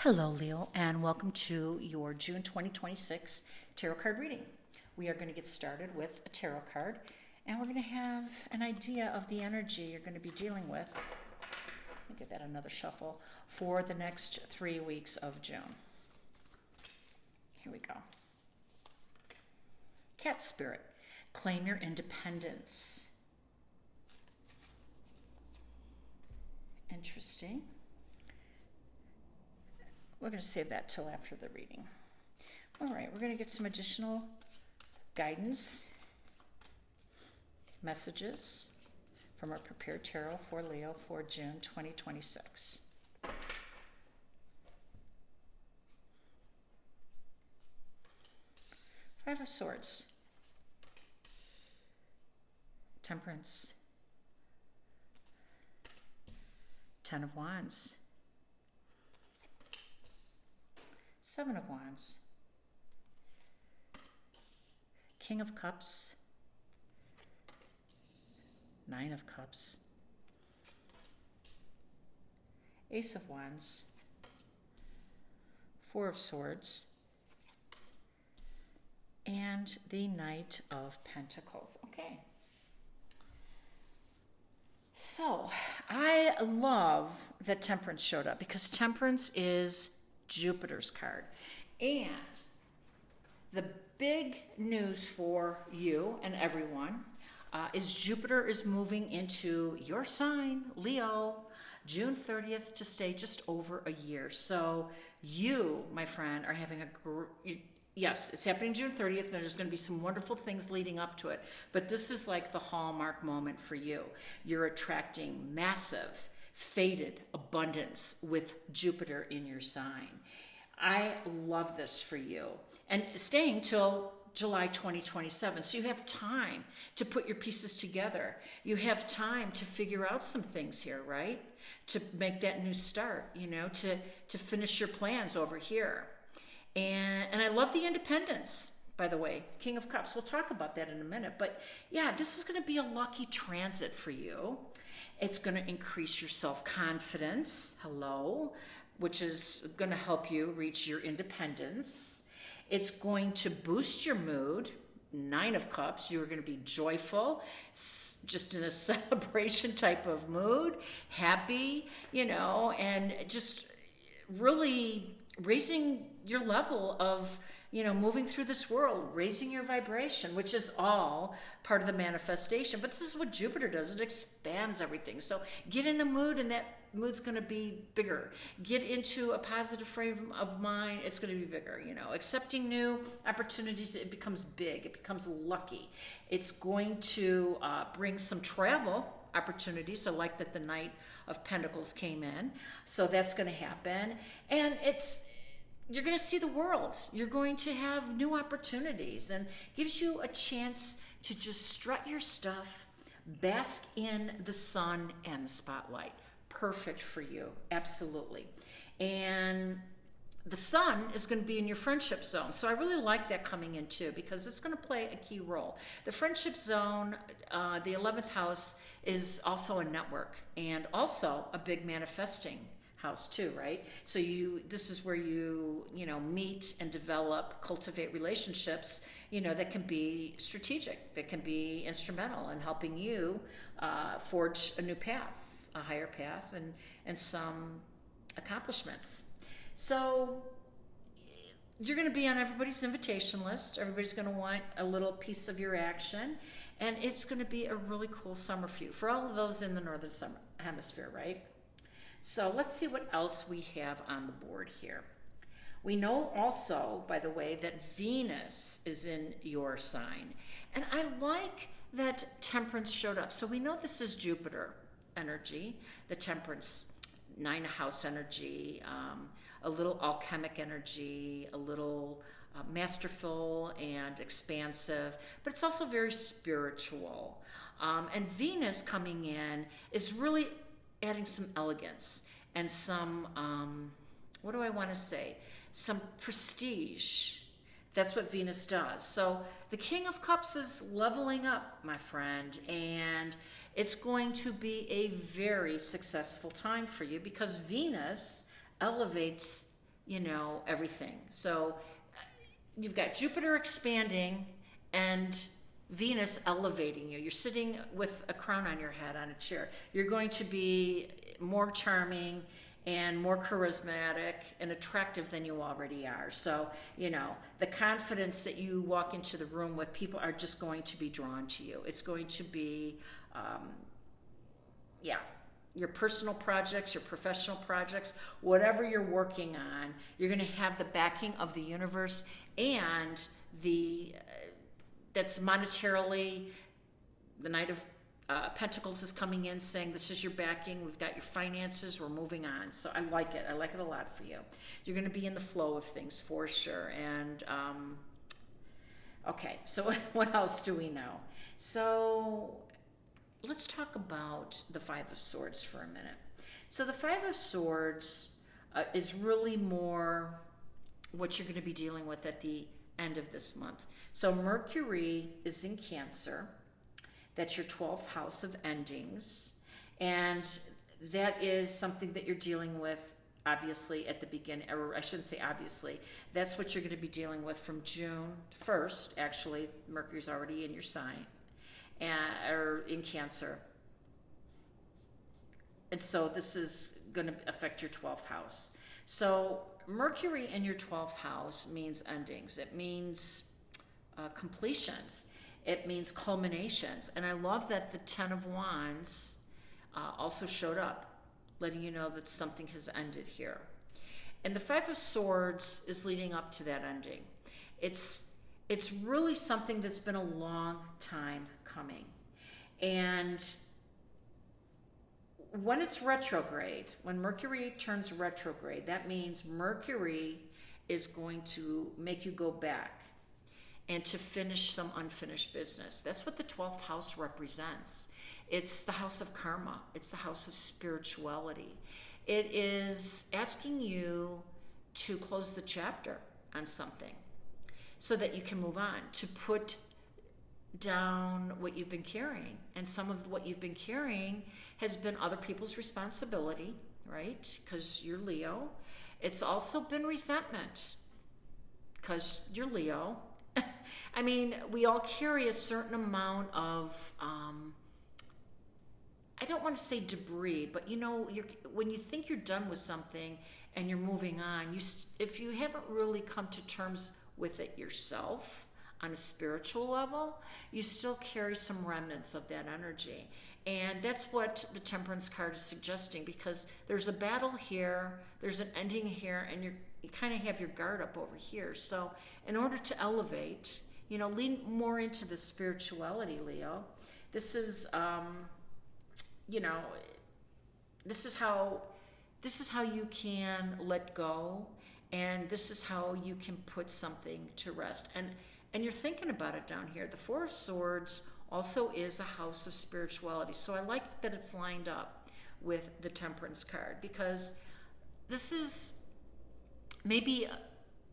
Hello, Leo, and welcome to your June 2026 tarot card reading. We are going to get started with a tarot card, and we're going to have an idea of the energy you're going to be dealing with. Let me give that another shuffle for the next 3 weeks of June. Here we go. Cat Spirit, claim your independence. Interesting. We're going to save that till after the reading. All right, we're going to get some additional guidance, messages from our prepared tarot for Leo for June 2026. Five of Swords, Temperance, Ten of Wands, Seven of Wands, King of Cups, Nine of Cups, Ace of Wands, Four of Swords, and the Knight of Pentacles. Okay. So I love that Temperance showed up because Temperance is Jupiter's card. And the big news for you and everyone is Jupiter is moving into your sign, Leo, June 30th to stay just over a year. So you, my friend, are having yes, it's happening June 30th, and there's going to be some wonderful things leading up to it. But this is like the hallmark moment for you. You're attracting massive, fated abundance with Jupiter in your sign. I love this for you. And staying till July 2027. So you have time to put your pieces together. You have time to figure out some things here, right? To make that new start, to finish your plans over here. And I love the independence, by the way. King of Cups. We'll talk about that in a minute. But yeah, this is going to be a lucky transit for you. It's going to increase your self-confidence. Hello. Which is going to help you reach your independence. It's going to boost your mood. Nine of Cups. You're going to be joyful, just in a celebration type of mood, happy, and just really raising your level of, moving through this world, raising your vibration, which is all part of the manifestation. But this is what Jupiter does. It expands everything. So get in a mood, and that mood's going to be bigger. Get into a positive frame of mind. It's going to be bigger. Accepting new opportunities, it becomes big. It becomes lucky. It's going to bring some travel opportunities. I like that the Knight of Pentacles came in. So that's going to happen. And you're going to see the world. You're going to have new opportunities, and gives you a chance to just strut your stuff, bask in the sun and the spotlight. Perfect for you. Absolutely. And the sun is going to be in your friendship zone. So I really like that coming in too, because it's going to play a key role. The friendship zone, the 11th house, is also a network and also a big manifesting house too, right? So this is where you meet and develop, cultivate relationships, that can be strategic, that can be instrumental in helping you forge a new path, a higher path, and some accomplishments. So you're going to be on everybody's invitation list. Everybody's going to want a little piece of your action, and it's going to be a really cool summer for you, for all of those in the northern hemisphere, right? So let's see what else we have on the board here. We know also, by the way, that Venus is in your sign. And I like that Temperance showed up. So we know this is Jupiter energy, the Temperance 9 house energy, a little alchemic energy, a little masterful and expansive, but it's also very spiritual. And Venus coming in is really adding some elegance and some, what do I want to say? Some prestige. That's what Venus does. So the King of Cups is leveling up, my friend, and it's going to be a very successful time for you because Venus elevates everything. So you've got Jupiter expanding and Venus elevating you. You're sitting with a crown on your head on a chair. You're going to be more charming and more charismatic and attractive than you already are. So, the confidence that you walk into the room with, people are just going to be drawn to you. It's going to be, your personal projects, your professional projects, whatever you're working on, you're going to have the backing of the universe, and that's monetarily, the Knight of Pentacles is coming in saying, this is your backing, we've got your finances, we're moving on. So I like it a lot for you. You're going to be in the flow of things for sure. And okay, so what else do we know? So let's talk about the Five of Swords for a minute. So the Five of Swords is really more what you're going to be dealing with at the end of this month. So Mercury is in Cancer. That's your 12th house of endings. And that is something that you're dealing with, obviously, at the beginning, or I shouldn't say obviously. That's what you're going to be dealing with from June 1st. Actually, Mercury's already in your sign, or in Cancer. And so this is going to affect your 12th house. So Mercury in your 12th house means endings. It means completions. It means culminations. And I love that the Ten of Wands also showed up, letting you know that something has ended here. And the Five of Swords is leading up to that ending. It's really something that's been a long time coming. And when it's retrograde, when Mercury turns retrograde, that means Mercury is going to make you go back and to finish some unfinished business. That's what the 12th house represents. It's the house of karma. It's the house of spirituality. It is asking you to close the chapter on something so that you can move on, to put down what you've been carrying. And some of what you've been carrying has been other people's responsibility, right? Because you're Leo. It's also been resentment because you're Leo. I mean, we all carry a certain amount of, I don't want to say debris, but when you think you're done with something and you're moving on, if you haven't really come to terms with it yourself on a spiritual level, you still carry some remnants of that energy. And that's what the Temperance card is suggesting, because there's a battle here, there's an ending here, and you kind of have your guard up over here. So in order to elevate, lean more into the spirituality, Leo. This is, this is how you can let go, and this is how you can put something to rest. And you're thinking about it down here. The Four of Swords also is a house of spirituality. So I like that it's lined up with the Temperance card, because this is maybe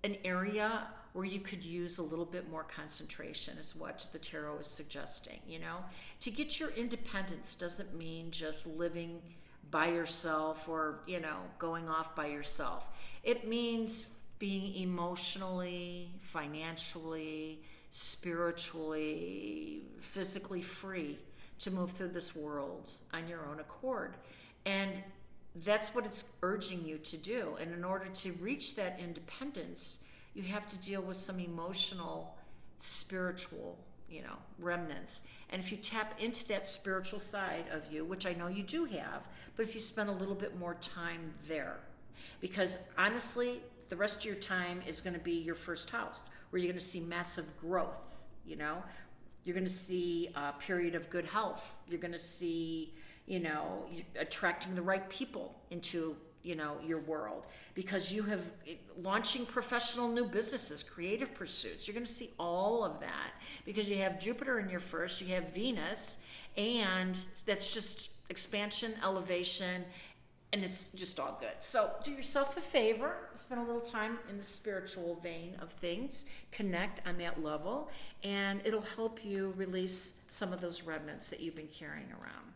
an area where you could use a little bit more concentration, is what the tarot is suggesting. To get your independence doesn't mean just living by yourself or, going off by yourself. It means being emotionally, financially, spiritually, physically free to move through this world on your own accord. And that's what it's urging you to do. And in order to reach that independence, you have to deal with some emotional, spiritual, remnants. And if you tap into that spiritual side of you, which I know you do have, but if you spend a little bit more time there, because honestly, the rest of your time is going to be your first house, where you're going to see massive growth. You're going to see a period of good health. You're going to see, attracting the right people into, your world, because you have launching professional new businesses, creative pursuits. You're going to see all of that because you have Jupiter in your first, you have Venus, and that's just expansion, elevation, and it's just all good. So do yourself a favor, spend a little time in the spiritual vein of things, connect on that level, and it'll help you release some of those remnants that you've been carrying around.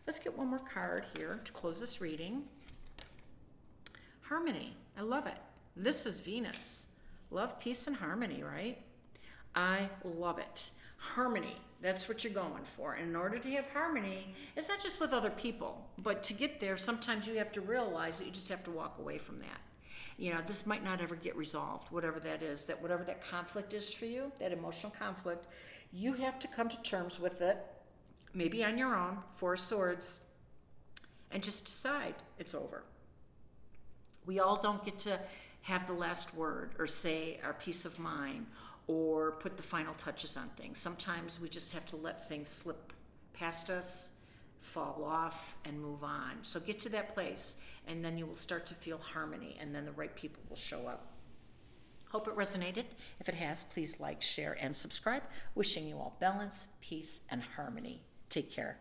Let's get one more card here to close this reading. Harmony. I love it. This is Venus. Love, peace, and harmony, right? I love it. Harmony, that's what you're going for. And in order to have harmony, it's not just with other people, but to get there, sometimes you have to realize that you just have to walk away from that. This might not ever get resolved, whatever that is, that whatever that conflict is for you, that emotional conflict, you have to come to terms with it, maybe on your own, Four of Swords, and just decide it's over. We all don't get to have the last word or say our peace of mind or put the final touches on things. Sometimes we just have to let things slip past us, fall off, and move on. So get to that place, and then you will start to feel harmony, and then the right people will show up. Hope it resonated. If it has, please like, share, and subscribe. Wishing you all balance, peace, and harmony. Take care.